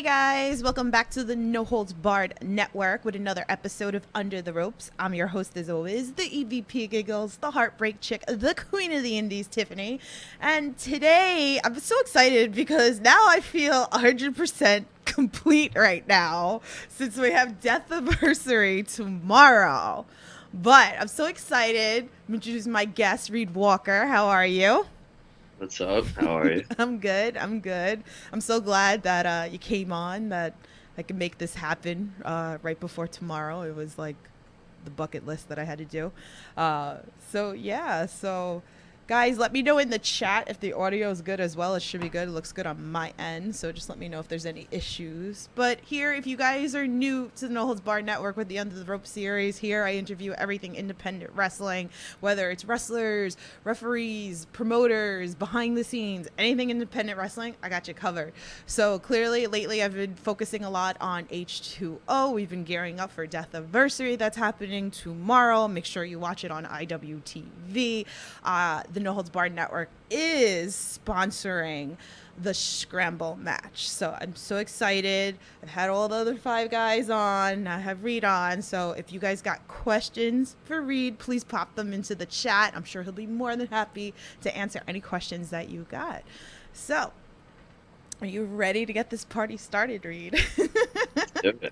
guys, welcome back to the No Holds Barred Network with another episode of Under the Ropes. I'm your host as always, the EVP Giggles, the Heartbreak Chick, the Queen of the Indies, Tiffany. And today, I'm so excited because now I feel 100% complete right now since we have Death Anniversary tomorrow. But I'm so excited. I'm introducing my guest, Reid Walker. How are you? What's up? How are you? I'm good. I'm so glad that you came on, that I can make this happen right before tomorrow. It was like the bucket list that I had to do. So guys, let me know in the chat if the audio is good as well. It should be good. It looks good on my end. So just let me know if there's any issues. But here, if you guys are new to the No Holds Barred Network with the Under the Rope series, here I interview everything independent wrestling, whether it's wrestlers, referees, promoters, behind the scenes, anything independent wrestling, I got you covered. So clearly, lately I've been focusing a lot on H2O. We've been gearing up for Death Anniversary that's happening tomorrow. Make sure you watch it on IWTV. The No Holds Barred Network is sponsoring the scramble match. So I'm so excited. I've had all the other 5 guys on. I have Reid on. So if you guys got questions for Reid, please pop them into the chat. I'm sure he'll be more than happy to answer any questions that you got. So are you ready to get this party started, Reid? Okay.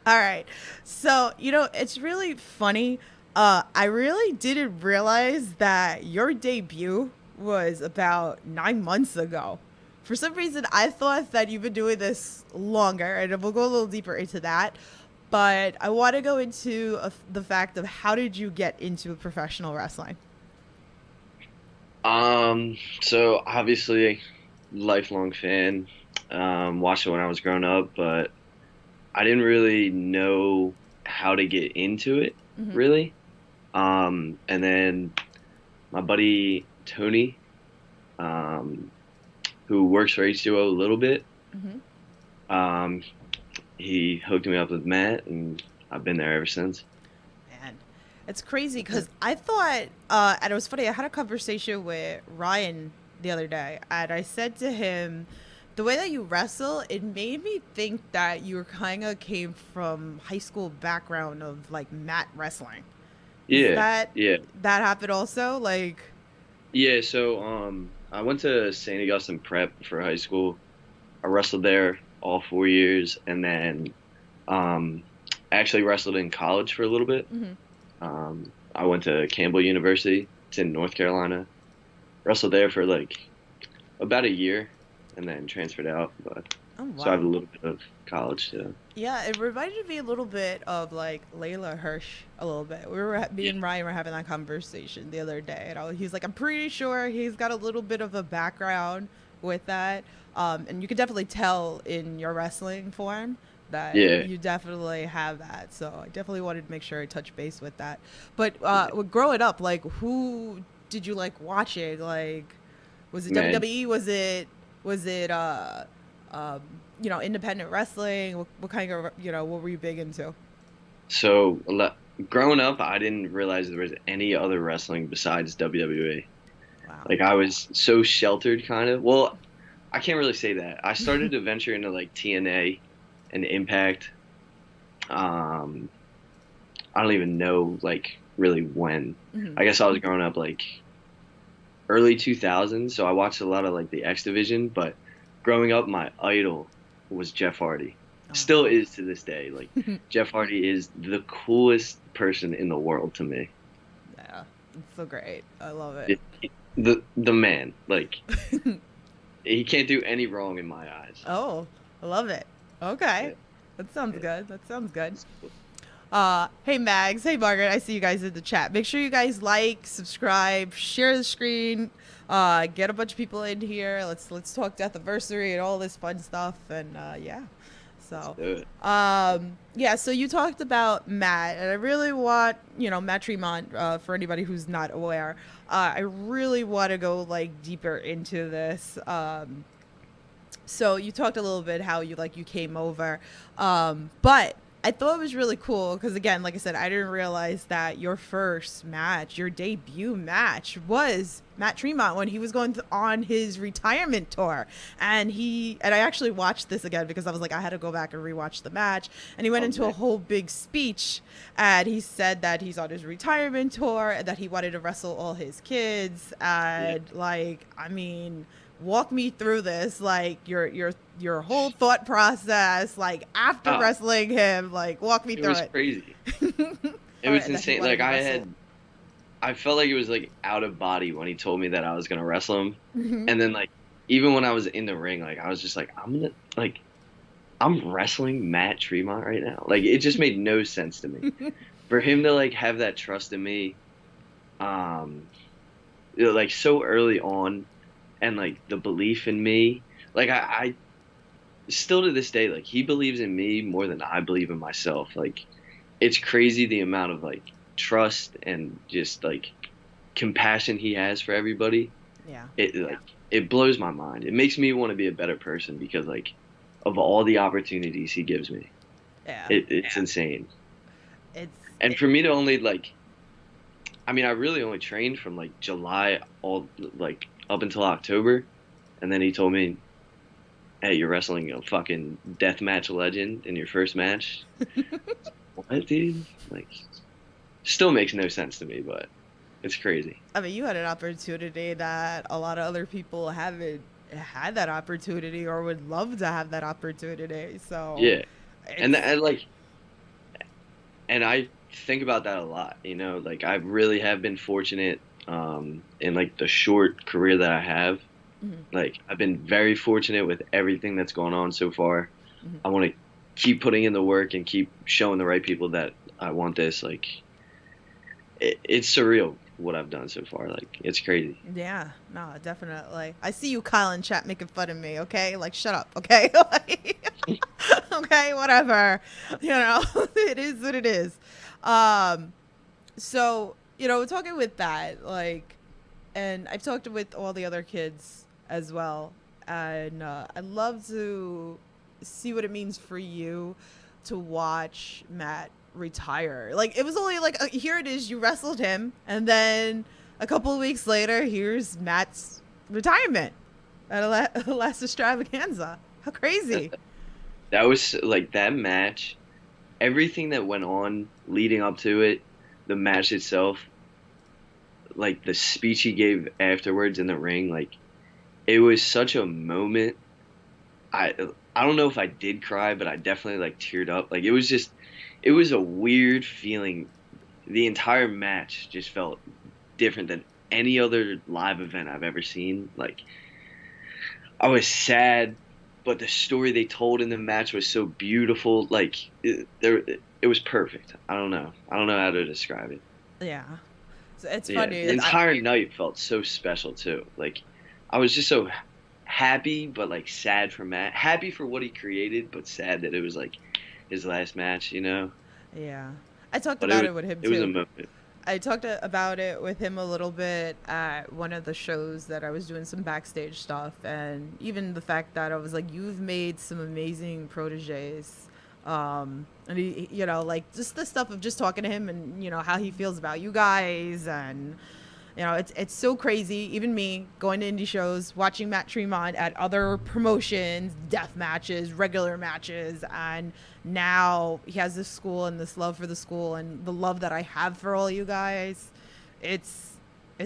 All right. So, it's really funny. I really didn't realize that your debut was about 9 months ago. For some reason, I thought that you've been doing this longer, and we'll go a little deeper into that. But I want to go into the fact of how did you get into professional wrestling? So obviously, lifelong fan. Watched it when I was growing up, but I didn't really know how to get into it, really. And then my buddy Tony, who works for H2O a little bit, he hooked me up with Matt, and I've been there ever since. Man, it's crazy because I thought, and it was funny, I had a conversation with Ryan the other day, and I said to him, the way that you wrestle, it made me think that you kind of came from high school background of like mat wrestling. Yeah, yeah, That happened also? yeah. So I went to St. Augustine Prep for high school. I wrestled there all 4 years, and then I actually wrestled in college for a little bit. I went to Campbell University. It's in North Carolina. Wrestled there for like about a year, and then transferred out. But Oh, so I have wow. a little bit of college too. Yeah, it reminded me a little bit of like Layla Hirsch a little bit. Me Yeah, and Ryan were having that conversation the other day, and he's like, I'm pretty sure he's got a little bit of a background with that. And you could definitely tell in your wrestling form that yeah, you definitely have that. So I definitely wanted to make sure I touch base with that. But yeah. growing up, like, who did you like watching? Like, was it Man. WWE? Was it independent wrestling? What kind of, what were you big into? So growing up, I didn't realize there was any other wrestling besides WWE. Wow. Like I was so sheltered, kind of. Well, I can't really say that. I started to venture into like TNA and Impact. Um, I don't even know like really when. Mhm. I guess I was growing up like early 2000s, so I watched a lot of like the X Division. But growing up, my idol was Jeff Hardy. Still is to this day. Like Oh. Jeff Hardy is the coolest person in the world to me. Yeah, it's so great. I love it. It- the man, like he can't do any wrong in my eyes. Oh, I love it. Okay. Yeah, That sounds yeah. good. That sounds good. Hey Mags, hey Margaret, I see you guys in the chat. Make sure you guys like, subscribe, share the screen, get a bunch of people in here. Let's talk Death Anniversary and all this fun stuff. And yeah. Let's So, do it. yeah, so you talked about Matt, and I really want, Matt Tremont, for anybody who's not aware, I really want to go like deeper into this. So you talked a little bit how you came over, but I thought it was really cool because, again, like I said, I didn't realize that your first match, your debut match, was Matt Tremont when he was going on his retirement tour. And I actually watched this again because I was like, I had to go back and rewatch the match. And he went into a whole big speech, and he said that he's on his retirement tour and that he wanted to wrestle all his kids. And I mean, walk me through this, like your whole thought process, like after wrestling him, like walk me through it. It was crazy. It was insane. Like I felt like it was like out of body when he told me that I was gonna wrestle him, and then like even when I was in the ring, like I was just like I'm wrestling Matt Tremont right now. Like it just made no sense to me. For him to like have that trust in me, like so early on. And like the belief in me, like I still to this day, like he believes in me more than I believe in myself. Like it's crazy the amount of like trust and just like compassion he has for everybody. Yeah. It blows my mind. It makes me want to be a better person because like of all the opportunities he gives me. Yeah. It's insane. And for me to only like, I mean, I really only trained from like July all like up until October, and then he told me, hey, you're wrestling a fucking deathmatch legend in your first match. What, dude? Like, still makes no sense to me, but it's crazy. I mean, you had an opportunity that a lot of other people haven't had that opportunity or would love to have that opportunity. So yeah, and I think about that a lot. You know, like I really have been fortunate. In like the short career that I have, like I've been very fortunate with everything that's gone on so far. I want to keep putting in the work and keep showing the right people that I want this. Like it's surreal what I've done so far. Like it's crazy. Yeah, no, definitely. I see you, Kyle in chat, making fun of me. Okay, like shut up. Okay, like, okay, whatever. You know, it is what it is. So. You know, talking with that, like, and I've talked with all the other kids as well, and I'd love to see what it means for you to watch Matt retire. Like, it was only like, here it is, you wrestled him, and then a couple of weeks later, here's Matt's retirement at a last extravaganza. How crazy. That was, like, that match, everything that went on leading up to it, the match itself, like the speech he gave afterwards in the ring, like it was such a moment. I don't know if I did cry, but I definitely like teared up. Like it was a weird feeling. The entire match just felt different than any other live event I've ever seen. Like I was sad, but the story they told in the match was so beautiful. Like it was perfect. I don't know how to describe it. Yeah. So it's funny. The entire night felt so special too. Like I was just so happy, but like sad for Matt. Happy for what he created, but sad that it was like his last match, you know? Yeah. I talked about it with him too. It was a moment. I talked about it with him a little bit at one of the shows that I was doing some backstage stuff, and even the fact that I was like, you've made some amazing proteges. And he, you know, like just the stuff of just talking to him and, you know, how he feels about you guys. And, you know, it's so crazy. Even me going to indie shows, watching Matt Tremont at other promotions, death matches, regular matches. And now he has this school and this love for the school and the love that I have for all you guys. It's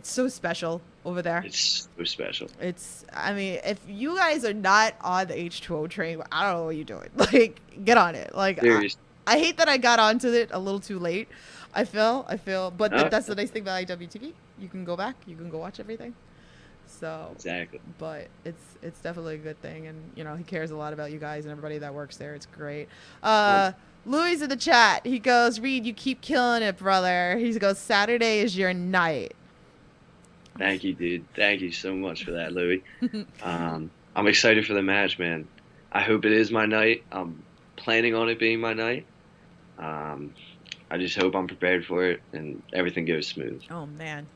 so special over there. It's so special. I mean, if you guys are not on the H2O train, I don't know what you're doing. Like, get on it. Like, I hate that I got onto it a little too late. I feel, but that's the nice thing about IWTV. You can go back, you can go watch everything. So exactly. But it's definitely a good thing, and you know he cares a lot about you guys and everybody that works there. It's great. Louis in the chat. He goes, Reid, you keep killing it, brother. He goes, Saturday is your night. Thank you, dude. Thank you so much for that, Louis. I'm excited for the match, man. I hope it is my night. I'm planning on it being my night. I just hope I'm prepared for it and everything goes smooth. Oh, man.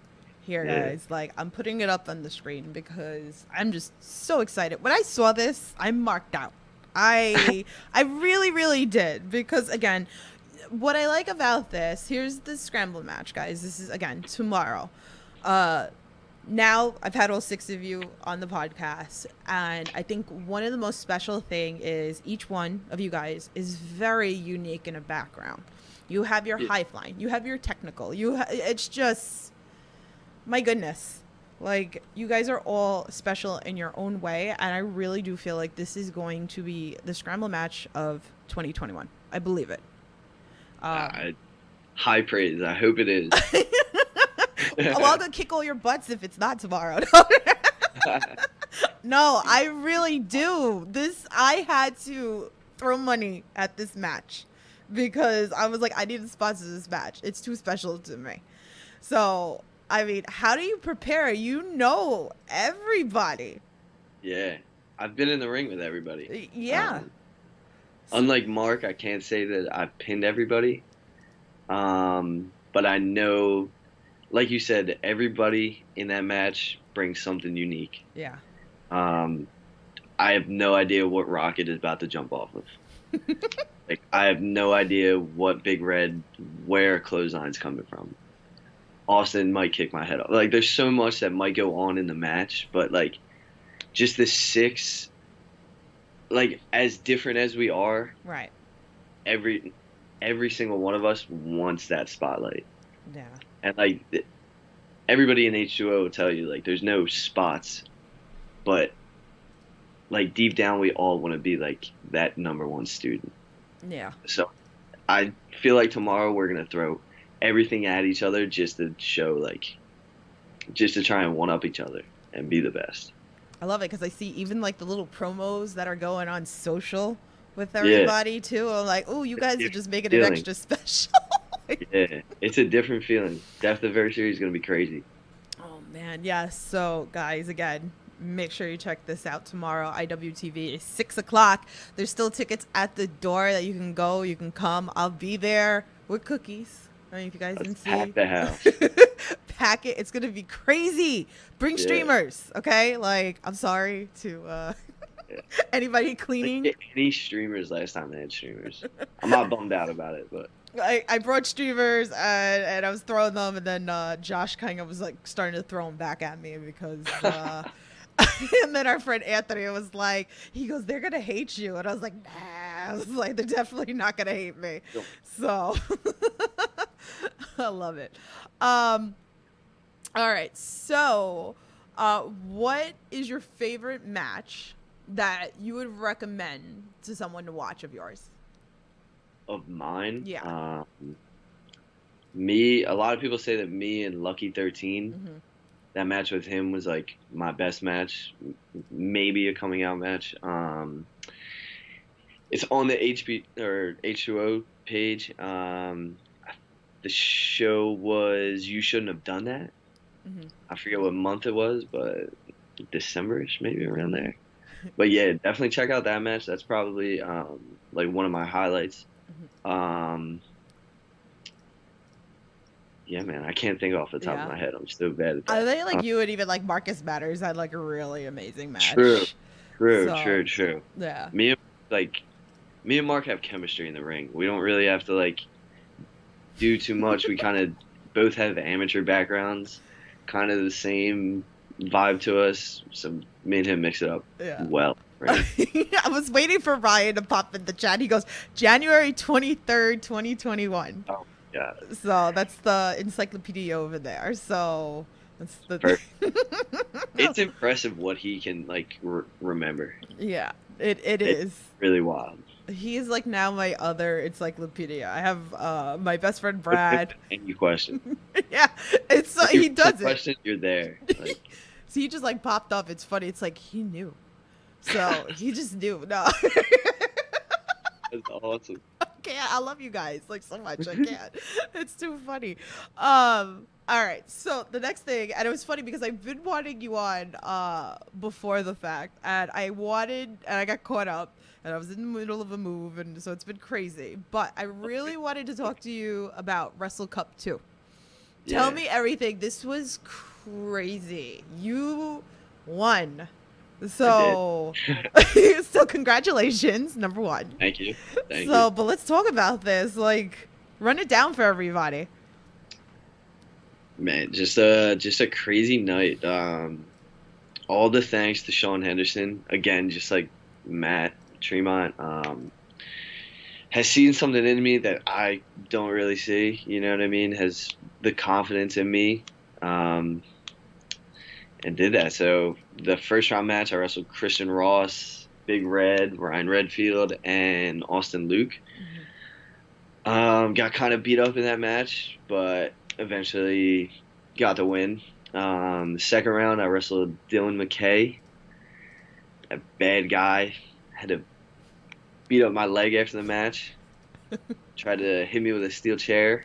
Here, guys. Like, I'm putting it up on the screen because I'm just so excited. When I saw this, I marked out. I really, really did, because again, what I like about this, here's the scramble match, guys. This is again tomorrow. Now I've had all 6 of you on the podcast, and I think one of the most special thing is each one of you guys is very unique in a background. You have your high flying, you have your technical, it's just, my goodness. Like, you guys are all special in your own way, and I really do feel like this is going to be the scramble match of 2021. I believe it. High praise. I hope it is. Well, I'm going to kick all your butts if it's not tomorrow. No, I really do. I had to throw money at this match because I was like, I need to sponsor this match. It's too special to me. So, I mean, how do you prepare? You know everybody. Yeah. I've been in the ring with everybody. Yeah. Unlike Mark, I can't say that I've pinned everybody. But I know, like you said, everybody in that match brings something unique. Yeah. I have no idea what Rocket is about to jump off of. Like, I have no idea what Big Red, where clothesline's coming from. Austin might kick my head off. Like, there's so much that might go on in the match, but, like, just the 6, like, as different as we are, right? Every single one of us wants that spotlight. Yeah. And, like, everybody in H2O will tell you, like, there's no spots, but, like, deep down we all want to be, like, that number 1 student. Yeah. So I feel like tomorrow we're going to throw everything at each other just to show, like, just to try and one-up each other and be the best. I love it because I see even, like, the little promos that are going on social with everybody, too. I'm like, oh, you guys are just making it extra special. Yeah, it's a different feeling. Death Anniversary is going to be crazy. Oh, man, yes. So, guys, again, make sure you check this out tomorrow. IWTV is 6 o'clock. There's still tickets at the door that you can go. You can come. I'll be there with cookies. I mean, if you guys didn't see. Pack the house. Pack it. It's going to be crazy. Bring streamers, okay? Like, I'm sorry to anybody cleaning. Like, any streamers last time they had streamers. I'm not bummed out about it, but. I brought streamers and I was throwing them, and then Josh kind of was like starting to throw them back at me because and then our friend Anthony was like, he goes, they're gonna hate you, and I was like, nah. I was like, they're definitely not gonna hate me. So I love it. All right, so what is your favorite match that you would recommend to someone to watch of yours? Of mine? Yeah. A lot of people say that me and Lucky 13, Mm-hmm. that match with him was like my best match, maybe a coming out match. It's on the H2O page. The show was You Shouldn't Have Done That. Mm-hmm. I forget what month it was, but December-ish, maybe around there. But yeah, definitely check out that match. That's probably like one of my highlights. Mm-hmm. Yeah, man, I can't think off the top of my head. I'm so bad at that. I think like you and even like Marcus Matters had like a really amazing match. True. Yeah. Me and Mark have chemistry in the ring. We don't really have to like do too much. We kind of both have amateur backgrounds, kind of the same vibe to us. So me and him mix it up well. Right? I was waiting for Ryan to pop in the chat. He goes, January 23rd, 2021. Oh, yeah. So that's the encyclopedia over there. So that's the. It's impressive what he can like remember. Yeah, it is really wild. He is like now my other encyclopedia. I have my best friend Brad. Any question? Yeah, it's he does it. Question, you're there. Like. So he just like popped up. It's funny. It's like he knew. So he just knew. No. That's awesome. Okay, I love you guys like so much. I can't. It's too funny. All right. So the next thing, and it was funny because I've been wanting you on before the fact, and I got caught up, and I was in the middle of a move, and so it's been crazy. But I really wanted to talk to you about Wrestle Cup 2. Yeah. Tell me everything. This was crazy. You won I did. So, so congratulations, number one. Thank you. Thank you. So, but let's talk about this. Like, run it down for everybody. Man, just a crazy night. All the thanks to Sean Henderson. Again, just like Matt Tremont, has seen something in me that I don't really see. You know what I mean? Has the confidence in me, um, and did that. So the first round match, I wrestled Christian Ross, Big Red, Ryan Redfield, and Austin Luke. Got kind of beat up in that match, but eventually got the win. The second round, I wrestled Dylan McKay, a bad guy. Had to beat up my leg after the match. Tried to hit me with a steel chair.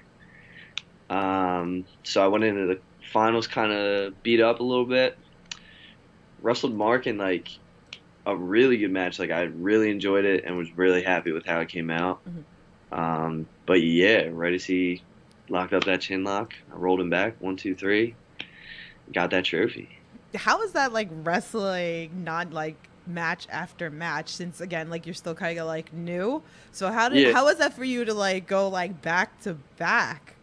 So I went into the finals kind of beat up a little bit. Wrestled Mark in like a really good match. Like I really enjoyed it and was really happy with how it came out. But yeah, right as he locked up that chin lock, I rolled him back 1, 2, 3, got that trophy. How is that like wrestling, not like match after match? Since again, like you're still kind of like new. So how was that for you to like go like back to back?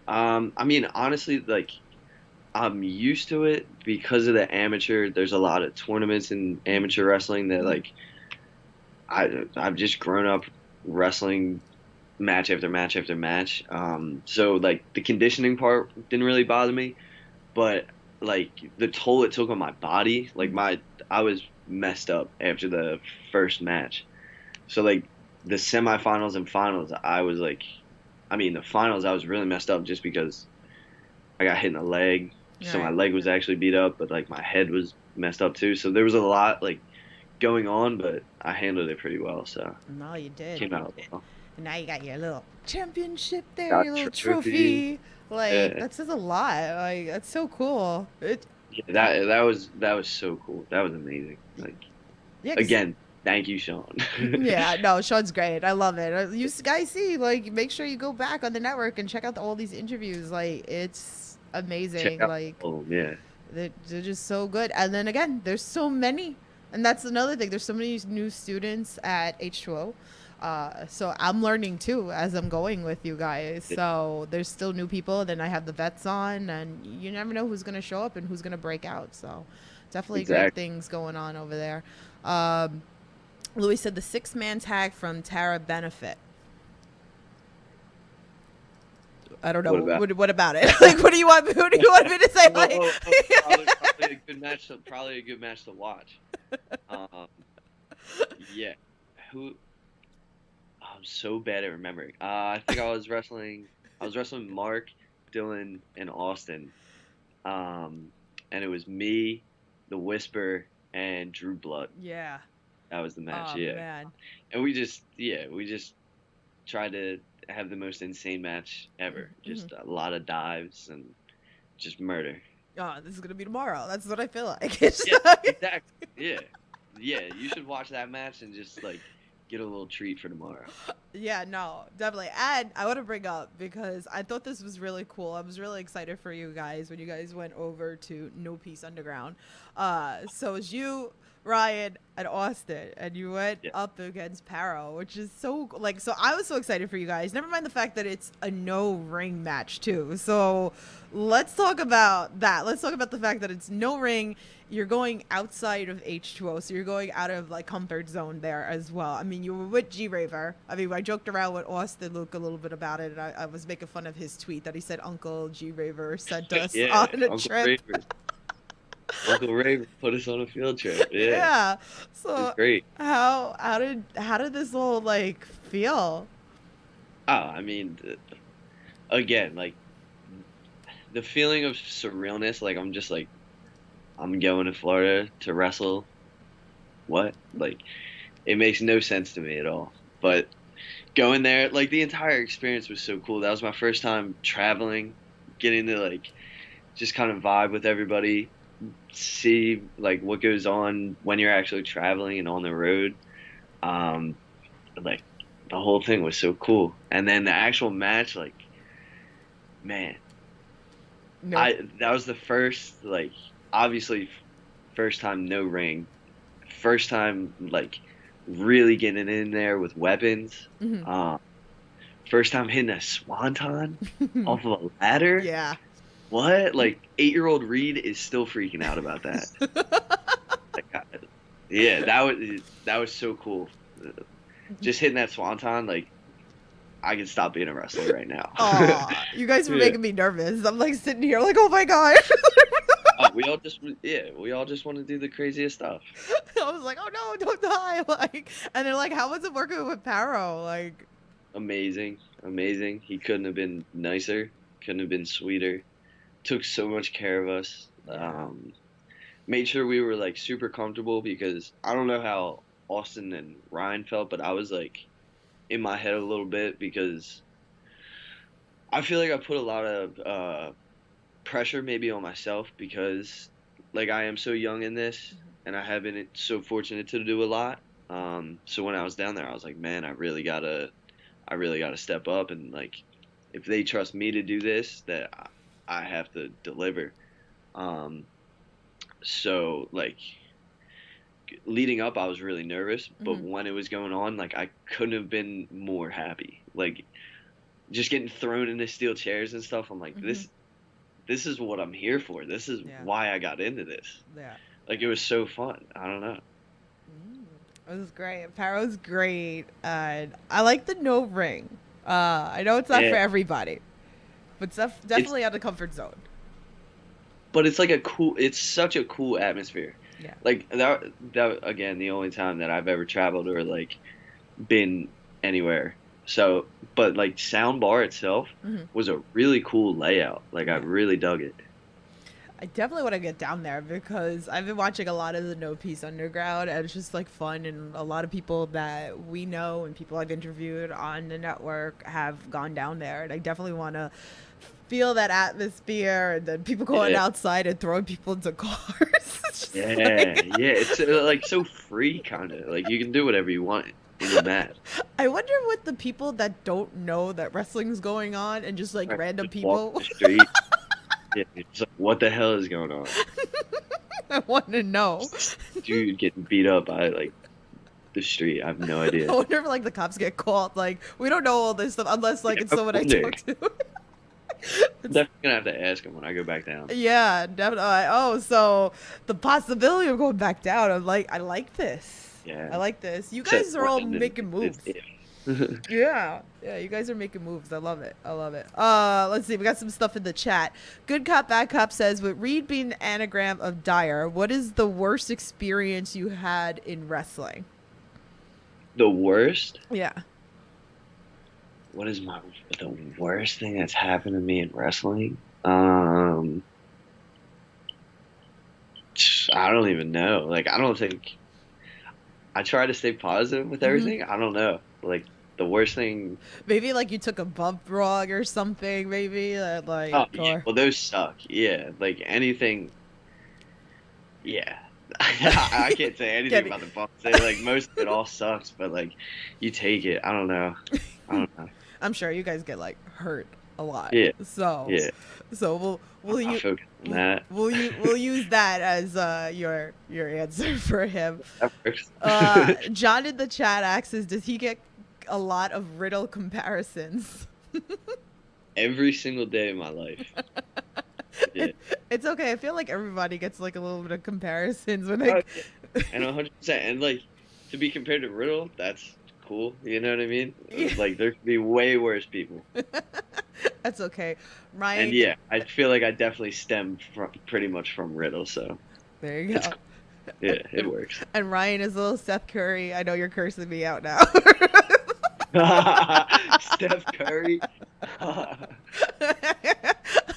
I mean, honestly, like I'm used to it because of the amateur. There's a lot of tournaments in amateur wrestling that like I've just grown up wrestling match after match after match. So like the conditioning part didn't really bother me, but like the toll it took on my body, like I was messed up after the first match. So like the semifinals and finals, the finals I was really messed up just because I got hit in the leg. So my leg was actually beat up, but like my head was messed up too. So there was a lot like going on, but I handled it pretty well. So No, you did. came out well. And now you got your little championship there, Got your little trophy. trophy. Like Yeah. that says a lot. Like that's so cool. Yeah, that was so cool. That was amazing. Like Yeah, 'cause- again, thank you, Sean. yeah, no, Sean's great. I love it. You guys see, like, make sure you go back on the network and check out all these interviews. Like, it's amazing. Check out Like, yeah. they're just so good. And then again, there's so many, and that's another thing. There's so many new students at H2O. So I'm learning too as I'm going with you guys. So there's still new people. Then I have the vets on, and you never know who's gonna show up and who's gonna break out. So definitely great things going on over there. Louis said the 6-man tag from Tara Benefit. I don't know. What about it? Like, what do you want? Who do you want me to say? Like, probably a good match. Probably a good match to watch. Yeah. Who? I'm so bad at remembering. I think I was wrestling Mark, Dylan, and Austin. And it was me, the Whisper, and Drew Blood. Yeah. That was the match. Oh, yeah. Man. And we just tried to have the most insane match ever. Just a lot of dives and just murder. Oh, this is gonna be tomorrow. That's what I feel like. Yeah, exactly. Yeah. You should watch that match and just like get a little treat for tomorrow. Yeah, no, definitely. And I want to bring up, because I thought this was really cool. I was really excited for you guys when you guys went over to No Peace Underground. So it was you, Ryan, and Austin, and you went up against Paro, which is so like. So I was so excited for you guys. Never mind the fact that it's a no ring match too. So let's talk about that. Let's talk about the fact that it's no ring. You're going outside of H2O, so you're going out of like comfort zone there as well. I mean, you were with G Raver. I mean, I joked around with Austin Luke a little bit about it, and I was making fun of his tweet that he said Uncle G Raver sent us on a Uncle trip. Uncle Raver put us on a field trip. Yeah. Yeah. So great. How did this all like feel? Oh, I mean, again, like the feeling of surrealness. Like I'm going to Florida to wrestle. What? Like, it makes no sense to me at all. But going there, like the entire experience was so cool. That was my first time traveling, getting to like just kind of vibe with everybody, see like what goes on when you're actually traveling and on the road. Like the whole thing was so cool. And then the actual match, like, man, that was the first, like, obviously first time no ring, first time like really getting in there with weapons. Hmm. Um, first time hitting a swanton off of a ladder. Yeah. What? Like 8-year-old Reid is still freaking out about that. Like, yeah, that was so cool. Just hitting that swanton, like I could stop being a wrestler right now. Aw, you guys were Yeah. making me nervous. I'm like sitting here like, oh my god. We all just want to do the craziest stuff. I was like, oh no, don't die. Like, and they're like, how was it working with Paro? Like, Amazing, amazing. He couldn't have been nicer. Couldn't have been sweeter. Took so much care of us. Made sure we were like super comfortable because I don't know how Austin and Ryan felt, but I was like in my head a little bit because I feel like I put a lot of pressure maybe on myself because like I am so young in this and I have been so fortunate to do a lot. So when I was down there, I was like, man, I really gotta step up and like if they trust me to do this, that I have to deliver. So like leading up, I was really nervous, but when it was going on, like I couldn't have been more happy. Like just getting thrown into steel chairs and stuff. I'm like, this is what I'm here for. This is why I got into this. yeah. Like it was so fun. I don't know. It was great. Paro's great. And I like the no ring. I know it's not for everybody, but definitely out of the comfort zone. But it's like it's such a cool atmosphere. Yeah. Like that again, the only time that I've ever traveled or like been anywhere. So, but like sound bar itself was a really cool layout. Like I really dug it. I definitely want to get down there because I've been watching a lot of the No Peace Underground and it's just like fun, and a lot of people that we know and people I've interviewed on the network have gone down there, and I definitely want to feel that atmosphere, and then people going outside and throwing people into cars. It's like so free kind of. Like you can do whatever you want in the mat. I wonder what the people that don't know that wrestling's going on and just like random just people walk the street. Yeah, it's like, what the hell is going on? I want to know. Dude getting beat up by like the street. I have no idea. I wonder if like the cops get called. Like we don't know all this stuff unless like it's someone I talk to. I'm definitely gonna have to ask him when I go back down. Yeah, definitely. Oh, so the possibility of going back down. I like this. Yeah, I like this. You guys are all making moves. Yeah, you guys are making moves. I love it. Let's see. We got some stuff in the chat. Good Cop, Bad Cop says, with Reid being the anagram of dire, what is the worst experience you had in wrestling? The worst? Yeah. What is the worst thing that's happened to me in wrestling? I don't even know. Like, I don't think I try to stay positive with everything. I don't know. Like, the worst thing. Maybe like you took a bump wrong or something. Maybe like. Oh, yeah. Well, those suck. Yeah, like anything. Yeah, I can't say anything about the bumps. They, like most of it all sucks, but like you take it. I don't know. I'm sure you guys get like hurt a lot. Yeah. So we'll use that. We'll use that as your answer for him. That works. John in the chat asks, does he get a lot of riddle comparisons? Every single day of my life. Yeah. It's okay. I feel like everybody gets like a little bit of comparisons when they. And 100%. And like to be compared to Riddle, that's cool. You know what I mean? Yeah. Like there could be way worse people. That's okay, Ryan. And yeah, I feel like I definitely stem pretty much from Riddle. So there you go. Yeah, it works. And Ryan is a little Seth Curry. I know you're cursing me out now. Steph Curry.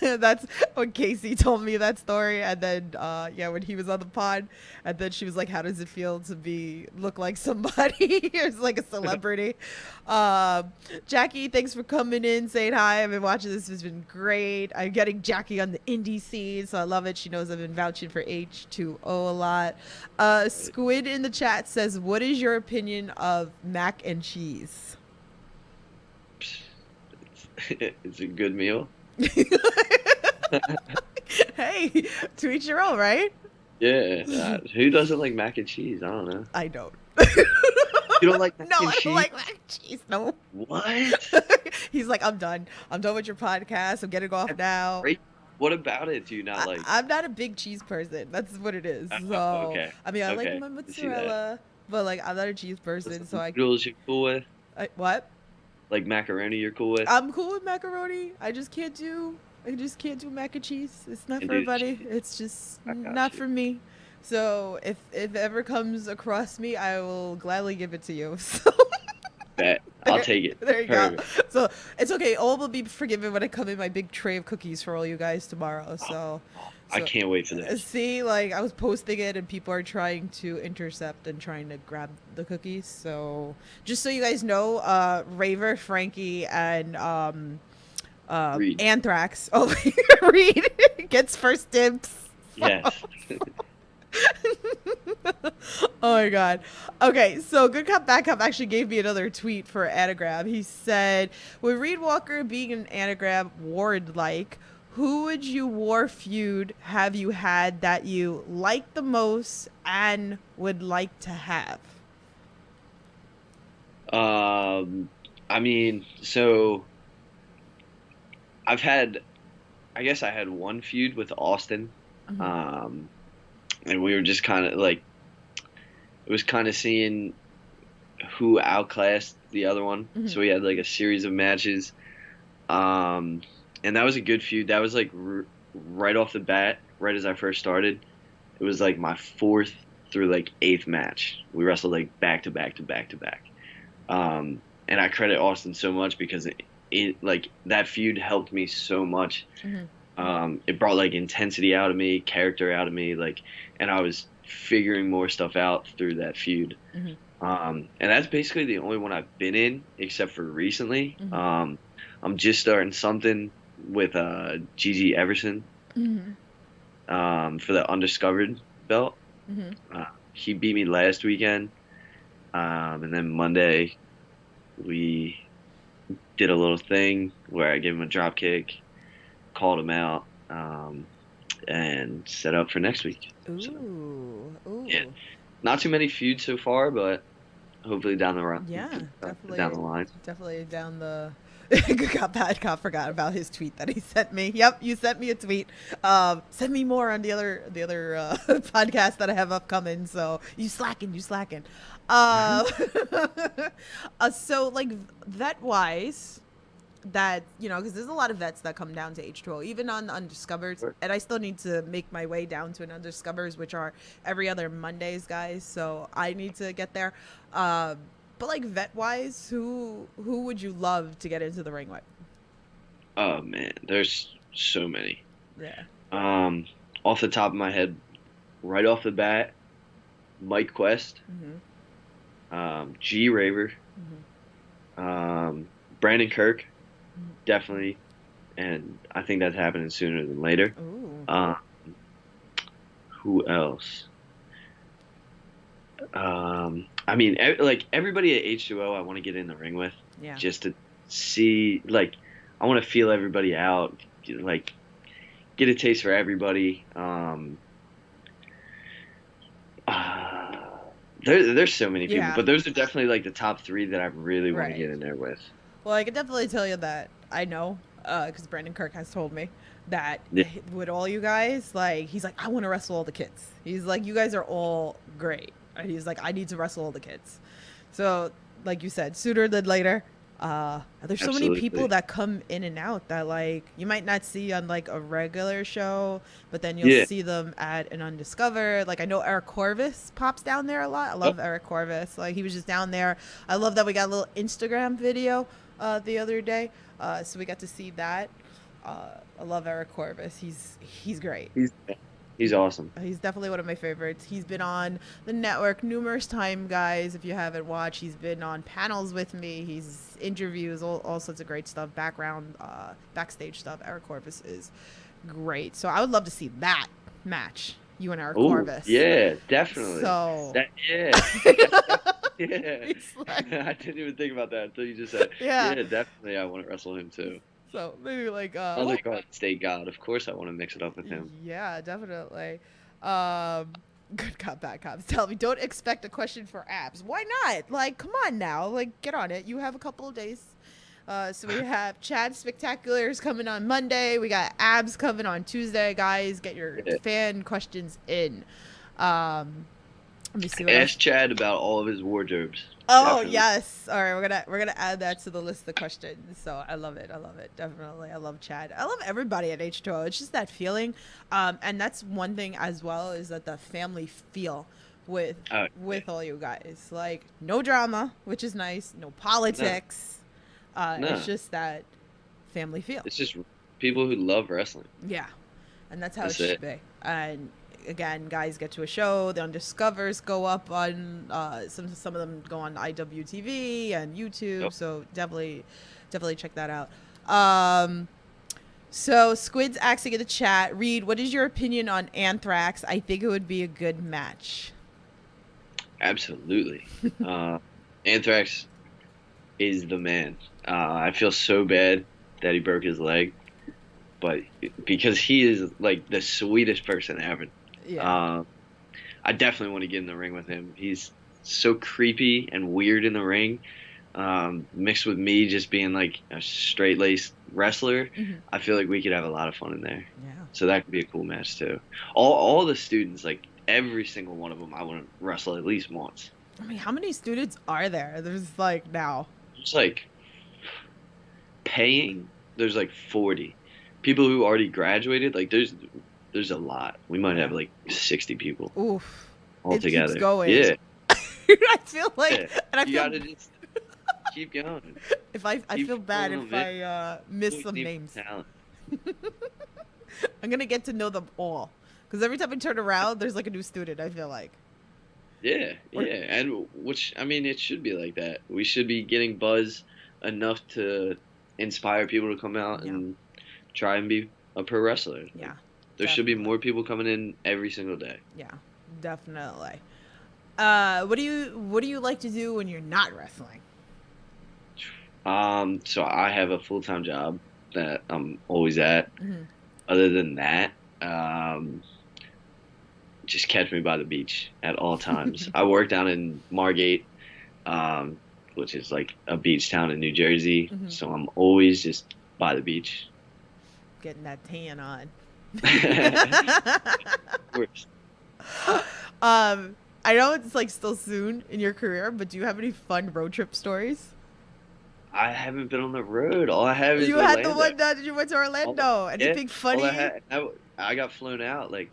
That's when Casey told me that story, and then when he was on the pod, and then she was like, how does it feel to look like somebody? It's like a celebrity. Jackie, thanks for coming in, saying hi. I've been watching this. It's been great. I'm getting Jackie on the indie scene, so I love it. She knows I've been vouching for H2O a lot. Squid in the chat says, what is your opinion of mac and cheese? It's a good meal. Hey, to each your own, right? Yeah. Who doesn't like mac and cheese? I don't know. I don't. You don't like mac No, and I don't cheese? like mac and cheese. No. What? He's like, I'm done. I'm done with your podcast. I'm getting off That's now. great. What about it do you not like? I'm not a big cheese person. That's what it is. Oh, So, okay. I mean, I like Okay. my I see that. mozzarella, but like, I'm not a cheese What's person. So the noodles you're cool with? What? Like macaroni you're cool with? I'm cool with macaroni. I just can't do mac and cheese. It's not And for do the everybody. cheese. It's just I got not you. for me. So if it ever comes across me, I will gladly give it to you. So Bet. I'll take it. there you go. Perfect. So it's okay. All will be forgiven when I come in my big tray of cookies for all you guys tomorrow. So, I so can't wait for this. see, like I was posting it and people are trying to intercept and trying to grab the cookies. So just so you guys know, Raver, Frankie, and Reid. Anthrax. Oh, Reid gets first dibs. Yes. Oh my god. Okay, so Good Cop Bad Cop actually gave me another tweet for anagram. He said, with Reid Walker being an anagram ward like, who would you war feud have you had that you like the most and would like to have? I mean, so I've had, I guess I had one feud with Austin. Mhm. And we were just kind of like, it was kind of seeing who outclassed the other one. Mhm. So we had like a series of matches. And that was a good feud. That was like right off the bat, right as I first started. It was like my fourth through like eighth match. We wrestled like back to back to back to back. And I credit Austin so much because it like that feud helped me so much. Mhm. It brought like intensity out of me, character out of me, like, and I was figuring more stuff out through that feud. Mhm. And that's basically the only one I've been in, except for recently. Mhm. I'm just starting something with Gigi Everson Mhm. for the undiscovered belt. Mhm. He beat me last weekend, and then Monday we did a little thing where I gave him a drop kick, called him out, and set up for next week. Ooh. So, Ooh. yeah, not too many feuds so far, but hopefully down the run, Yeah, definitely. down the line. Definitely down the Good Cop Bad Cop forgot about his tweet that he sent me. Yep, you sent me a tweet. Send me more on the other podcast that I have upcoming. So you slacking. So like vet wise, that because there's a lot of vets that come down to H2O, even on Undiscovers, Sure. and I still need to make my way down to an Undiscovers, which are every other Mondays, guys. So I need to get there. But like vet wise, who would you love to get into the ring with? Oh man, there's so many. Yeah. Off the top of my head, right off the bat, Mike Quest, G Raver, Brandon Kirk, definitely, and I think that's happening sooner than later. Ooh. Who else? I mean, like everybody at H2O, I want to get in the ring with, Yeah. just to see, like, I want to feel everybody out, like, get a taste for everybody. There's so many people, Yeah. but those are definitely like the top three that I really want to Right. get in there with. Well, I can definitely tell you that I know, because Brandon Kirk has told me that Yeah. with all you guys, like, he's like, I want to wrestle all the kids. He's like, you guys are all great. And he's like, I need to wrestle all the kids. So, like you said, sooner than later. There's so many people Absolutely. that come in and out that, like, you might not see on, like, a regular show, but then you'll Yeah. see them at an Undiscovered. Like, I know Eric Corvus pops down there a lot. I love Eric Corvus. Like, he was just down there. I love that we got a little Instagram video the other day. So we got to see that. I love Eric Corvus. He's great. He's awesome. He's definitely one of my favorites. He's been on the network numerous times, guys. If you haven't watched, he's been on panels with me. He's interviews, all sorts of great stuff, backstage stuff. Eric Corvus is great. So I would love to see that match, you and Eric Oh, Corvus. yeah, definitely. So Yeah. Yeah. He's like- I didn't even think about that until you just said. Yeah. Yeah, definitely. I want to wrestle him too. so maybe like Other God, State God. Of course, I want to mix it up with him. yeah, definitely. Good cop, bad cops. Tell me, don't expect a question for abs. Why not? Like, come on now. Like, get on it. You have a couple of days. So we have Chad Spectaculars coming on Monday. We got abs coming on Tuesday. Guys, get your fan questions in. Let me see what Ask Chad about all of his wardrobes. Oh, definitely. Yes. All right, we're gonna add that to the list of questions. So I love it. Definitely. I love Chad. I love everybody at H2O. It's just that feeling. And that's one thing as well, is that the family feel with all you guys. Like, no drama, which is nice. No politics. No. It's just that family feel. It's just people who love wrestling. Yeah. And that's how it should be. And again, guys get to a show. The Undiscovers go up on some of them go on IWTV and YouTube. Yep. So definitely check that out. So Squid's asking in the chat, Reid, what is your opinion on Anthrax? I think it would be a good match. Absolutely. Anthrax is the man. I feel so bad that he broke his leg, but because he is like the sweetest person ever. Yeah. I definitely want to get in the ring with him. He's so creepy and weird in the ring, mixed with me just being like a straight-laced wrestler. Mm-hmm. I feel like we could have a lot of fun in there. Yeah. So that could be a cool match too. All the students, like every single one of them, I want to wrestle at least once. I mean, how many students are there? There's like now. It's like paying. There's like 40 people who already graduated. Like there's a lot. We might have like 60 people. Oof. All together. It keeps going. Yeah. I feel like, and I you gotta just keep going. I feel bad if I miss some names. I'm gonna get to know them all, because every time I turn around, there's like a new student. I feel like. Yeah, and which, I mean, it should be like that. We should be getting buzz enough to inspire people to come out and try and be a pro wrestler. Yeah. There should be more people coming in every single day. Yeah, definitely. What do you like to do when you're not wrestling? So I have a full-time job that I'm always at. Mm-hmm. Other than that, just catch me by the beach at all times. I work down in Margate, which is like a beach town in New Jersey. Mm-hmm. So I'm always just by the beach. Getting that tan on. I know it's like still soon in your career, but do you have any fun road trip stories? I haven't been on the road. All I have is you Orlando. Had the one that you went to Orlando. Anything funny? I got flown out. Like,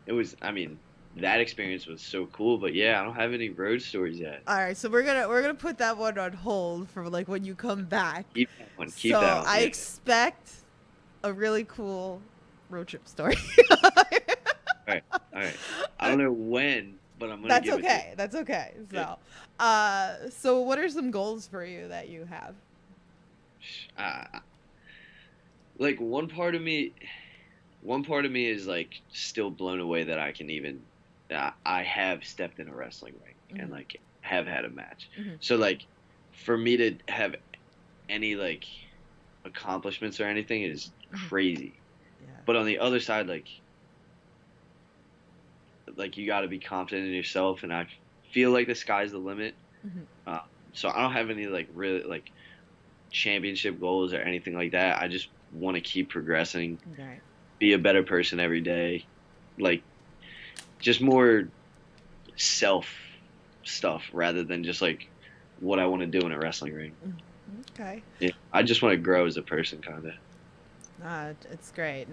it was. I mean, that experience was so cool. But yeah, I don't have any road stories yet. All right, so we're gonna put that one on hold for like when you come back. Keep that one. Keep that one. I expect a really cool road trip story. All right. I don't know when, but I'm gonna. That's okay. So, so what are some goals for you that you have? Like one part of me is like still blown away that I can even. I have stepped in a wrestling ring mm-hmm. and like have had a match. Mm-hmm. So like, for me to have any like accomplishments or anything is mm-hmm. crazy. Yeah. But on the other side, like you got to be confident in yourself, and I feel like the sky's the limit. Mm-hmm. So I don't have any like really like championship goals or anything like that. I just want to keep progressing, right. Be a better person every day, like just more self stuff rather than just like what I want to do in a wrestling ring. Okay. Yeah, I just want to grow as a person, kind of. It's great.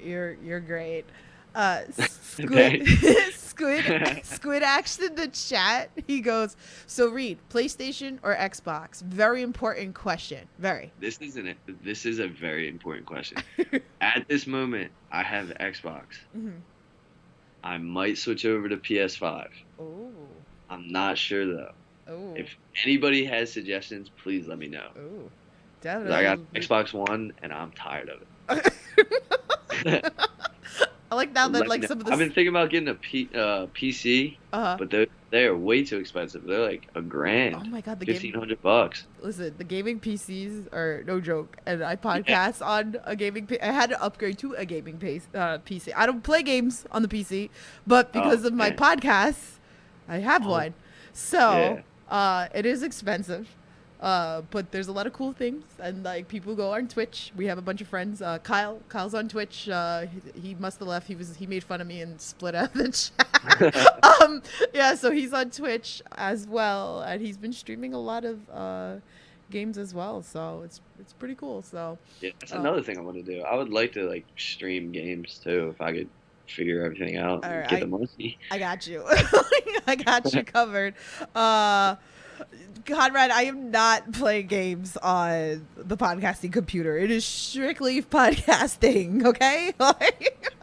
You're great. Squid asked in the chat. He goes, so Reid, PlayStation or Xbox? Very important question. Very. This is a very important question. At this moment, I have Xbox. Mm-hmm. I might switch over to PS5. Ooh. I'm not sure though. Ooh. If anybody has suggestions, please let me know. Ooh. Definitely. I got Xbox One and I'm tired of it. I like now that Let me like know. some of I've this. been thinking about getting a PC, Uh-huh. but they're way too expensive. They're like a Oh grand, my god, the game. $1,500. Listen, the gaming PCs are no joke, and I Yeah. podcast on a gaming. I had to upgrade to a gaming PC. I don't play games on the PC, but Oh because of my man. podcast, I have Oh one. So, yeah. it is expensive. But there's a lot of cool things, and like people go on Twitch. We have a bunch of friends. Kyle's on Twitch. He must have left. He made fun of me and split out the chat. Yeah, so he's on Twitch as well, and he's been streaming a lot of games as well. So it's pretty cool. So Yeah, that's uh, another thing I want to do. I would like to like stream games too if I could figure everything out all and right, get the money. I got you. I got you covered. Conrad, I am not playing games on the podcasting computer. It is strictly podcasting, okay? Like,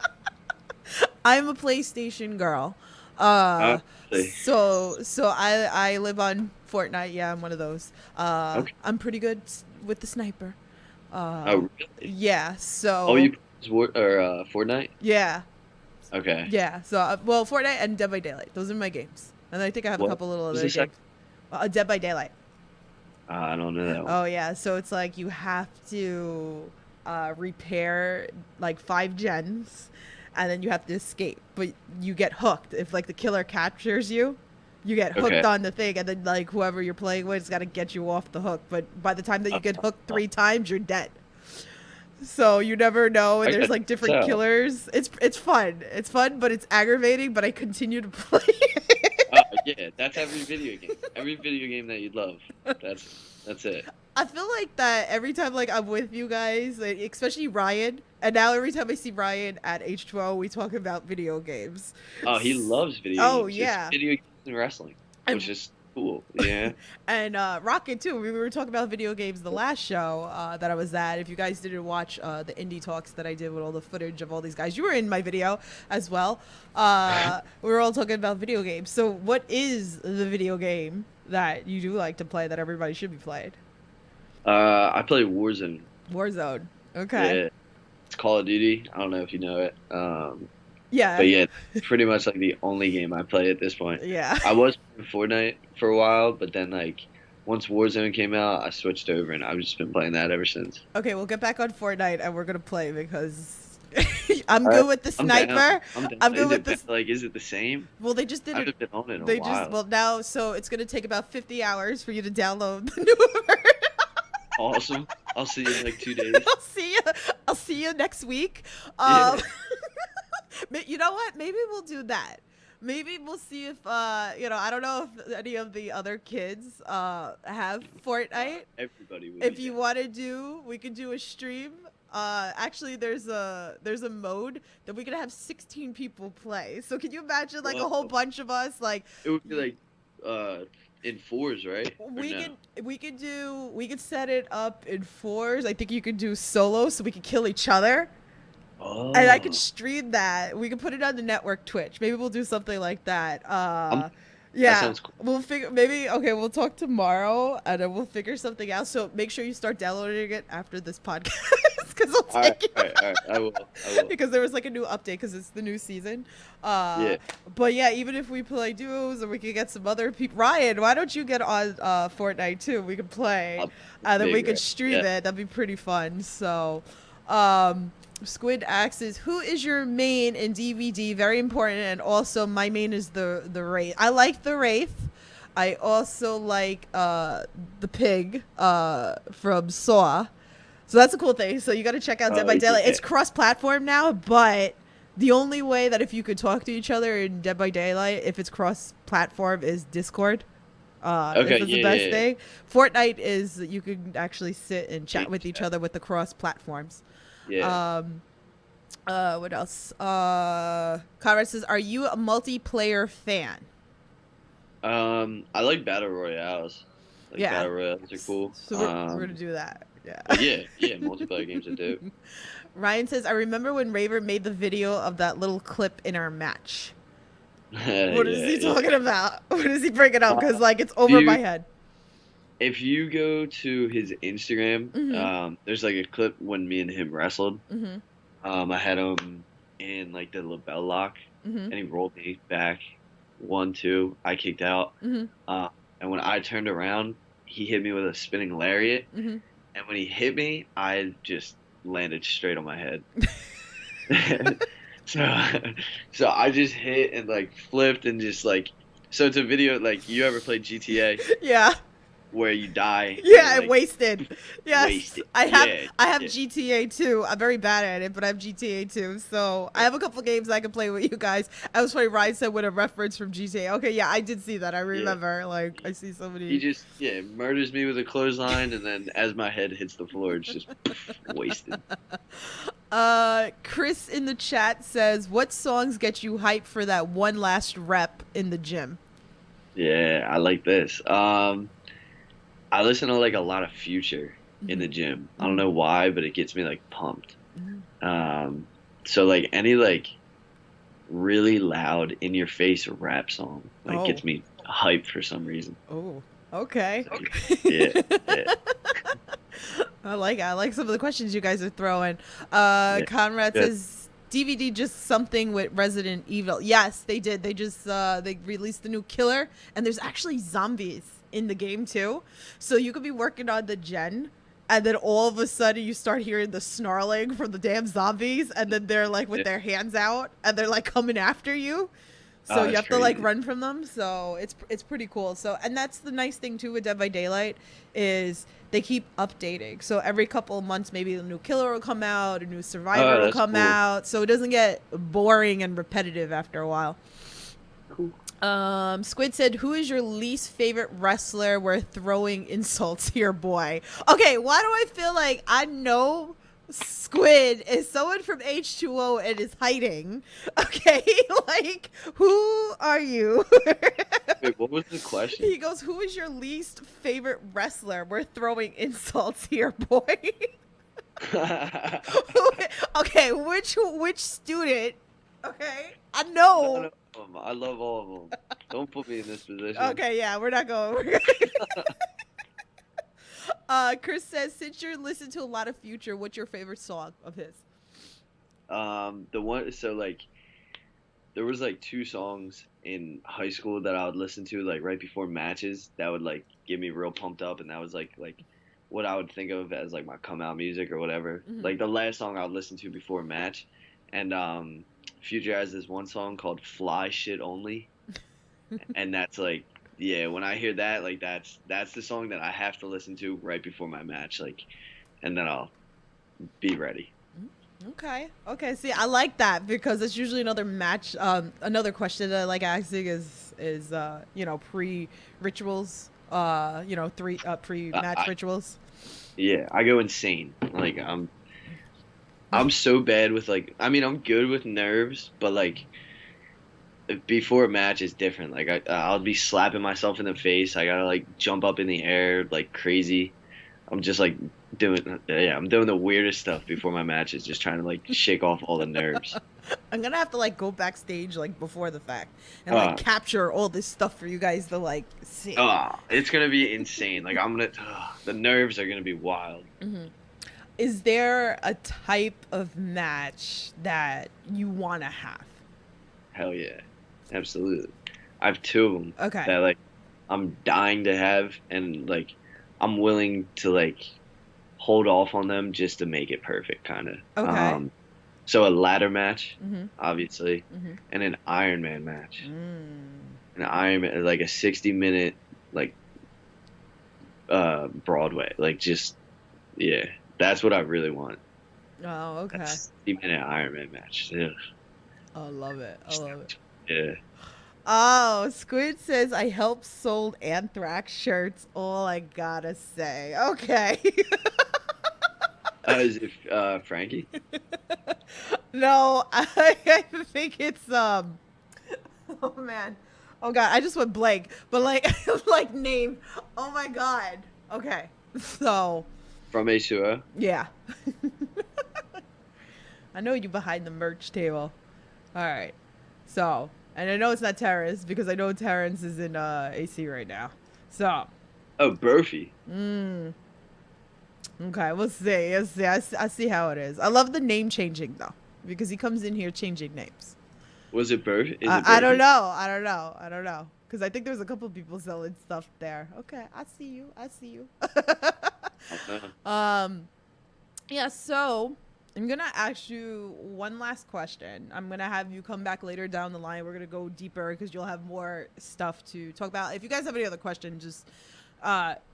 I'm a PlayStation girl. Uh, See. so I live on Fortnite. Yeah, I'm one of those. Okay. I'm pretty good with the sniper. Oh really? Yeah. Oh, So you play Fortnite? yeah, Okay. yeah. So well, Fortnite and Dead by Daylight. Those are my games, and I think I have a What couple little was other this? games. Dead by Daylight. I don't know that one. Oh yeah, so it's like you have to repair like 5 gens, and then you have to escape. But you get hooked if like the killer captures you. You get hooked Okay. on the thing, and then like whoever you're playing with has got to get you off the hook. But by the time that you get hooked 3 times, you're dead. So you never know, and I there's guess like different so. killers. It's fun. It's fun, but it's aggravating. But I continue to play. Oh yeah, that's every video game. Every video game that you'd love. That's it. I feel like that every time like I'm with you guys, like, especially Ryan, and now every time I see Ryan at H2O, we talk about video games. Oh, he loves video Oh, games. yeah. It's video games and wrestling, And- which is cool. Yeah. And Rocket too. We were talking about video games the last show that I was at. If you guys didn't watch the indie talks that I did with all the footage of all these guys, you were in my video as well. We were all talking about video games. So what is the video game that you do like to play that everybody should be playing? I play Warzone. Warzone. Okay. Yeah. It's Call of Duty. I don't know if you know it. Yeah. But yeah, it's pretty much like the only game I play at this point. Yeah. I was playing Fortnite for a while, but then like once Warzone came out, I switched over and I've just been playing that ever since. Okay, we'll get back on Fortnite and we're gonna play because I'm All good right. with the I'm down. sniper. I'm good Is with it this. like is it the same? Well, they just I did it. haven't been on it in a They while. just well now, so it's gonna take about 50 hours for you to download the new version. Awesome. I'll see you in like 2 days. I'll see you. I'll see you next week. Yeah. You know what? Maybe we'll do that. Maybe we'll see if I don't know if any of the other kids have Fortnite. Everybody would If be you down. want to do, we could do a stream. Actually, there's a mode that we could have 16 people play. So can you imagine like a whole Whoa. bunch of us like It would be like in fours, right? Or we no? we could set it up in fours. I think you could do solo so we could kill each other. Oh. And I could stream that. We could put it on the network Twitch. Maybe we'll do something like that. That Yeah, sounds cool. we'll figure. Maybe okay. We'll talk tomorrow, and then we'll figure something out. So make sure you start downloading it after this podcast, because it'll All take right, you. all right. I will. Because there was like a new update because it's the new season. Yeah. But yeah, even if we play duos or we could get some other people. Ryan, why don't you get on Fortnite too? We could play, and then we big, could right? stream Yeah. it. That'd be pretty fun. So, Squid asks, who is your main in DVD? Very important. And also, my main is the Wraith. I like the Wraith. I also like the pig from Saw. So that's a cool thing. So you got to check out Dead by Daylight. Yeah. It's cross-platform now, but the only way that if you could talk to each other in Dead by Daylight, if it's cross-platform, is Discord. Okay, This is the yeah, best yeah. thing. Fortnite is you can actually sit and chat with each Yeah. other with the cross-platforms. Yeah. What else? Conrad says, "Are you a multiplayer fan?" I like battle royales. Like Yeah. battle royales are cool. So we're gonna do that. Yeah. But yeah, multiplayer games are dope. Ryan says, "I remember when Raver made the video of that little clip in our match." What is he talking about? What is he bringing up? Because like it's over my head. If you go to his Instagram, Mhm. there's like a clip when me and him wrestled. Mm-hmm. I had him in like the label lock, Mm-hmm. and he rolled me back 1, 2. I kicked out, Mm-hmm. uh, and when I turned around, he hit me with a spinning lariat. Mm-hmm. And when he hit me, I just landed straight on my head. so, so I just hit and like flipped and just like. So it's a video like you ever played GTA Yeah. where you die and you're Yeah, like wasted. Yes, wasted. I have. Yeah, I have yeah. GTA 2. I'm very bad at it, but I have GTA 2. So I have a couple games I can play with you guys. I was funny. Ryan said with a reference from GTA. Okay, yeah, I did see that. I Yeah. remember. Like I see so He many. just murders me with a clothesline, and then as my head hits the floor, it's just wasted. Chris in the chat says, "What songs get you hyped for that one last rep in the gym?" Yeah, I like this. I listen to like a lot of Future in the gym. I don't know why, but it gets me like pumped. So like any like really loud in your face rap song like gets me hyped for some reason. Oh, okay. Yeah, yeah. I like it. I like some of the questions you guys are throwing. Yeah. Conrad Good. says DVD just something with Resident Evil. Yes, they did. They just they released the new killer, and there's actually zombies in the game too. So you could be working on the gen, and then all of a sudden you start hearing the snarling from the damn zombies, and then they're like with their hands out, and they're like coming after you. So you have to like run from them. So it's pretty cool. So, and that's the nice thing too with Dead by Daylight is they keep updating. So every couple of months, maybe a new killer will come out, a new survivor will come out. So it doesn't get boring and repetitive after a while. Cool. Squid said, "Who is your least favorite wrestler where throwing insults to your boy?" Okay, why do I feel like I know Squid is someone from H2O and is hiding? Okay, like, who are you? Wait, what was the question? He goes, "Who is your least favorite wrestler? We're throwing insults to your boy." Okay, which student? Okay, I know. None of them. I love all of them. Don't put me in this position. Okay, yeah, we're not going. Chris says, "Since you listen to a lot of Future, what's your favorite song of his?" The one so like there was like 2 songs in high school that I would listen to like right before matches that would like get me real pumped up, and that was like what I would think of as like my come out music or whatever. Like the last song I would listen to before a match, and Future has this one song called "Fly Shit Only," and that's like. Yeah, when I hear that, like that's the song that I have to listen to right before my match, like, and then I'll be ready. Okay. See, I like that because it's usually another match. Another question that I like asking is pre rituals. Pre match rituals. Yeah, I go insane. Like I'm so bad with like I'm good with nerves, but like. Before a match is different. Like I'll be slapping myself in the face. I gotta like jump up in the air like crazy. I'm just like I'm doing the weirdest stuff before my matches, just trying to like shake off all the nerves. I'm gonna have to like go backstage like before the fact and like capture all this stuff for you guys to like see. It's gonna be insane. Like the nerves are gonna be wild. Mm-hmm. Is there a type of match that you want to have? Hell yeah. Absolutely. I have 2 of them that like I'm dying to have, and like I'm willing to like hold off on them just to make it perfect, kind of. Okay. So a ladder match, obviously, and an Iron Man match. An Iron Man, like a 60-minute like Broadway, like just that's what I really want. Oh, okay. 60-minute Iron Man match. Ugh. I love it. Yeah. Oh, Squid says, "I helped sold Anthrax shirts." All I gotta say. Okay. Is it Frankie? No, I think it's Oh man. Oh god, I just went blank. But like name. Oh my god. Okay. So. From H2O? Yeah. I know you behind the merch table. All right. So, and I know it's not Terrence because I know Terrence is in AC right now. So. Oh, Burfy. Okay, we'll see. I see how it is. I love the name changing though. because he comes in here changing names. Was it Burf? Is it I don't Burfy? know. I don't know. Because I think there's a couple people selling stuff there. Okay, I see you. I don't know. Yeah, so I'm going to ask you one last question. I'm going to have you come back later down the line. We're going to go deeper because you'll have more stuff to talk about. If you guys have any other questions, just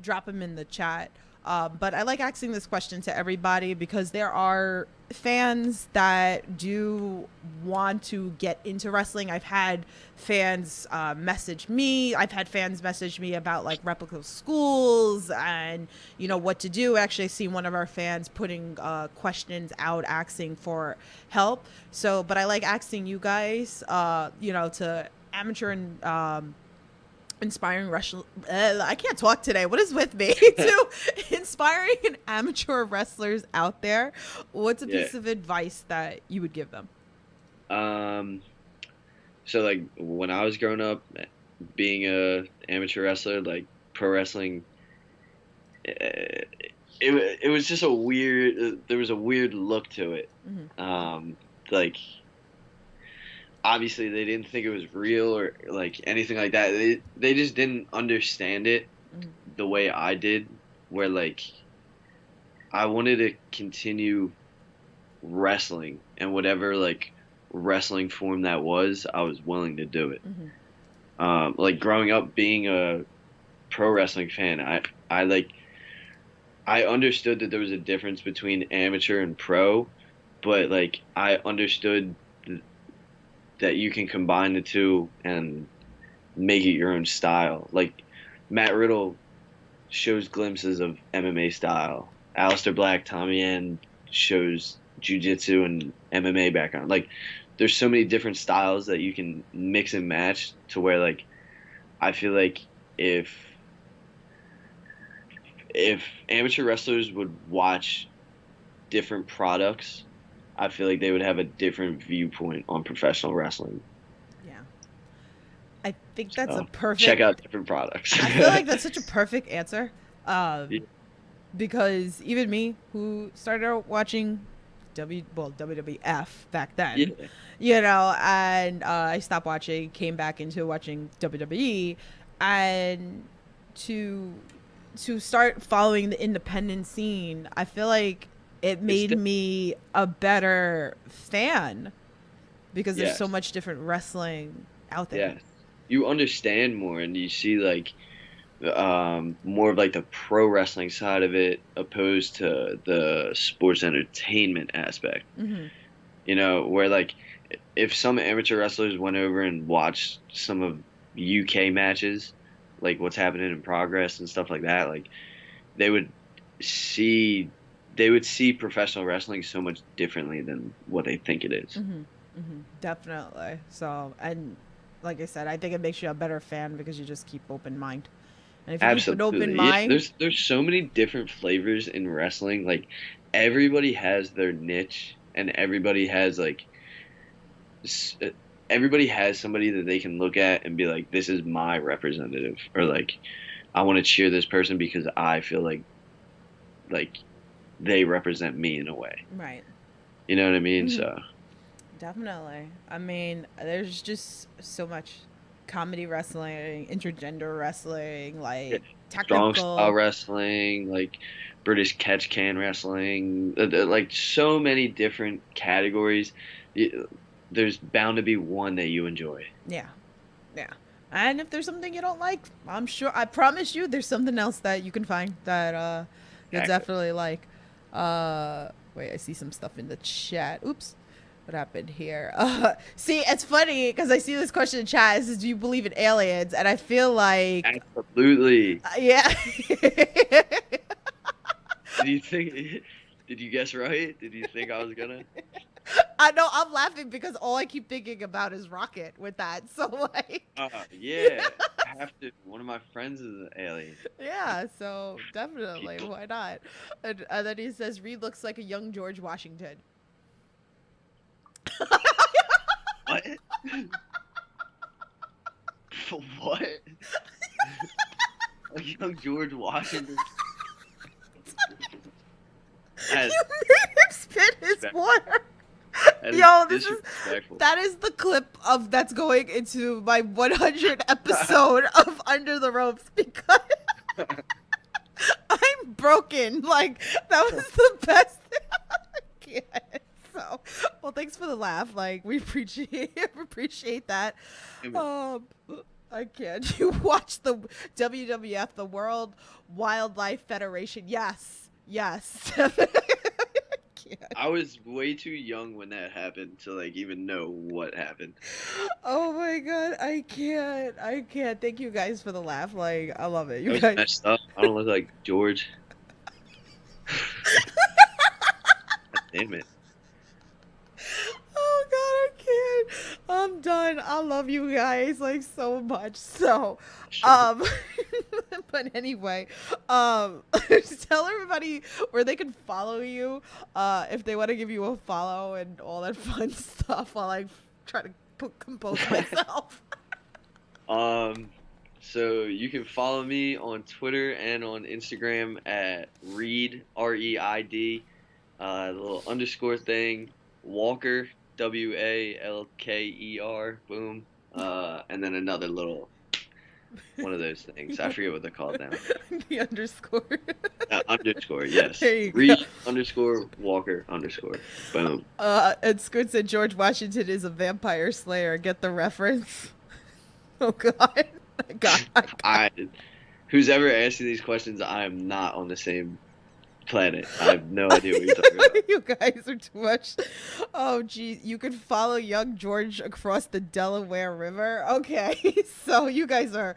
drop them in the chat. But I like asking this question to everybody because there are fans that do want to get into wrestling. I've had fans message me. I've had fans message me about like replica schools and, you know, what to do. Actually, I seen one of our fans putting questions out asking for help. So, but I like asking you guys, you know, to amateur and inspiring I can't talk today. What is with me? To inspiring and amateur wrestlers out there, what's a piece of advice that you would give them? So like when I was growing up, being a amateur wrestler, like pro wrestling, it was just a weird. There was a weird look to it. Like obviously they didn't think it was real or like anything like that. They just didn't understand it the way I did, where like I wanted to continue wrestling, and whatever like wrestling form that was, I was willing to do it. Like growing up being a pro wrestling fan, I understood that there was a difference between amateur and pro, but like I understood that you can combine the two and make it your own style. Like Matt Riddle shows glimpses of MMA style. Aleister Black, Tommy End shows jiu-jitsu and MMA background. Like there's so many different styles that you can mix and match to where like I feel like if amateur wrestlers would watch different products, I feel like they would have a different viewpoint on professional wrestling. Yeah. I think that's a perfect... Check out different products. I feel like that's such a perfect answer. Because even me, who started out watching WWF back then, you know, and I stopped watching, came back into watching WWE, and to start following the independent scene, I feel like it made me a better fan because there's so much different wrestling out there. Yeah, you understand more and you see like more of like the pro wrestling side of it opposed to the sports entertainment aspect. You know, where like if some amateur wrestlers went over and watched some of UK matches, like what's happening in Progress and stuff like that, like they would see professional wrestling so much differently than what they think it is. Definitely. So, and like I said, I think it makes you a better fan because you just keep open mind. And if you keep an open mind, there's so many different flavors in wrestling. Like everybody has their niche, and everybody has like everybody has somebody that they can look at and be like, this is my representative, or like I want to cheer this person because I feel like they represent me in a way. Right. You know what I mean? So definitely. I mean, there's just so much comedy wrestling, intergender wrestling, like technical strong style wrestling, like British catch can wrestling, like so many different categories. There's bound to be one that you enjoy. Yeah. And if there's something you don't like, I'm sure, I promise you, there's something else that you can find that you definitely like. Wait, I see some stuff in the chat. Oops. What happened here? See, it's funny because I see this question in chat. It says, do you believe in aliens? And I feel like... Absolutely. Yeah. Did you guess right? Did you think I was gonna? I know, I'm laughing because all I keep thinking about is Rocket with that. So like... yeah. I have to. One of my friends is an alien. Yeah, so definitely. Why not? And then he says, Reid looks like a young George Washington. What? What? A young George Washington. You made him spit his water. That is Yo, disrespectful. that is the clip of that's going into my 100 episode of Under the Ropes because I'm broken. Like that was the best. I can't. So, well, thanks for the laugh. Like we appreciate that. I can't. You watch the WWF, the World Wildlife Federation? Yes. I was way too young when that happened to like even know what happened. Oh my god, I can't. Thank you guys for the laugh. Like I love it. You I was guys messed up. I don't look like George. God damn it. Oh god, I can't. I'm done. I love you guys like so much. So, but anyway, tell everybody where they can follow you, if they want to give you a follow and all that fun stuff while I try to compose myself. So you can follow me on Twitter and on Instagram at Reid, R-E-I-D, the little underscore thing, Walker, W-A-L-K-E-R, boom, and then another little one of those things. I forget what they're called now. The underscore. Underscore, yes. There you Reid go. underscore Walker underscore, boom. And Squid said George Washington is a vampire slayer. Get the reference? Oh God. Who's ever asking these questions, I am not on the same planet. I have no idea what you're talking about. You guys are too much. Oh geez, you can follow young George across the Delaware River. Okay, so you guys are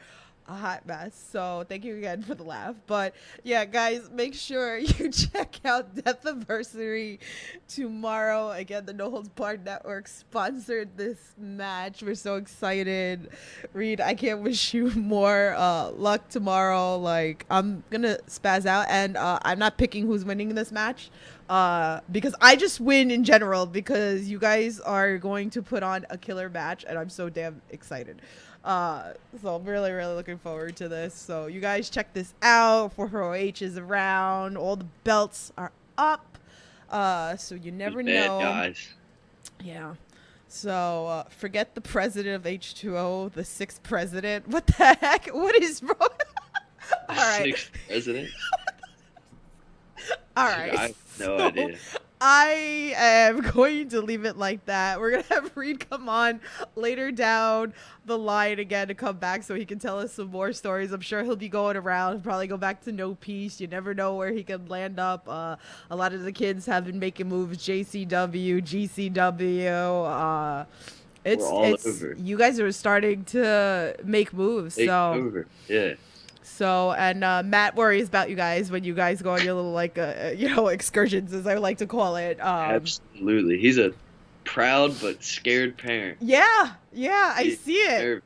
a hot mess. So thank you again for the laugh. But yeah, guys, make sure you check out Deathiversary tomorrow. Again, the No Holds Barred Network sponsored this match. We're so excited. Reid, I can't wish you more luck tomorrow. Like, I'm gonna spaz out, and I'm not picking who's winning this match. Because I just win in general because you guys are going to put on a killer match, and I'm so damn excited. So I'm really, really looking forward to this. So you guys check this out. 4HOH is around. All the belts are up. So you never know. Guys. Yeah. So forget the president of H2O, the sixth president. What the heck? What is wrong? All right. Sixth president? All right. I have no idea. I am going to leave it like that. We're going to have Reid come on later down the line again to come back so he can tell us some more stories. I'm sure he'll be going around. He'll probably go back to No Peace. You never know where he can land up. A lot of the kids have been making moves. JCW, GCW. It's over. You guys are starting to make moves. Over. Yeah. So, and Matt worries about you guys when you guys go on your little, like, excursions, as I like to call it. Absolutely. He's a proud but scared parent. Yeah, I see it.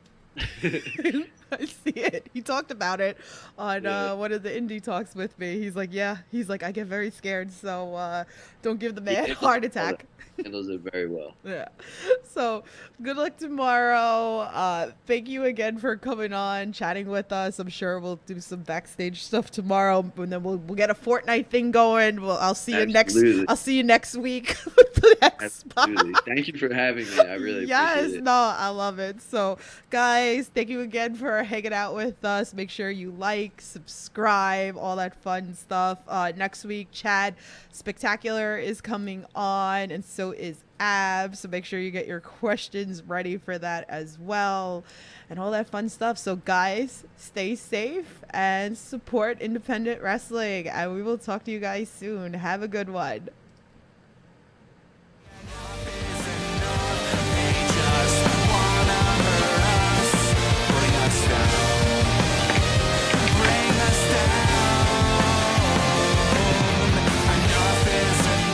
I see it. He talked about it on one of the indie talks with me. He's like, I get very scared, so don't give the man a heart attack. Handles it very well. Yeah. So good luck tomorrow. Thank you again for coming on, chatting with us. I'm sure we'll do some backstage stuff tomorrow, and then we'll get a Fortnite thing going. I'll see you next week with the next spot. Thank you for having me. I really appreciate it. No, I love it. So guys, thank you again for hanging out with us. Make sure you like, subscribe, all that fun stuff. Next week, Chad Spectacular is coming on, and so is Ab, so make sure you get your questions ready for that as well, and all that fun stuff. So guys, stay safe and support independent wrestling, and we will talk to you guys soon. Have a good one.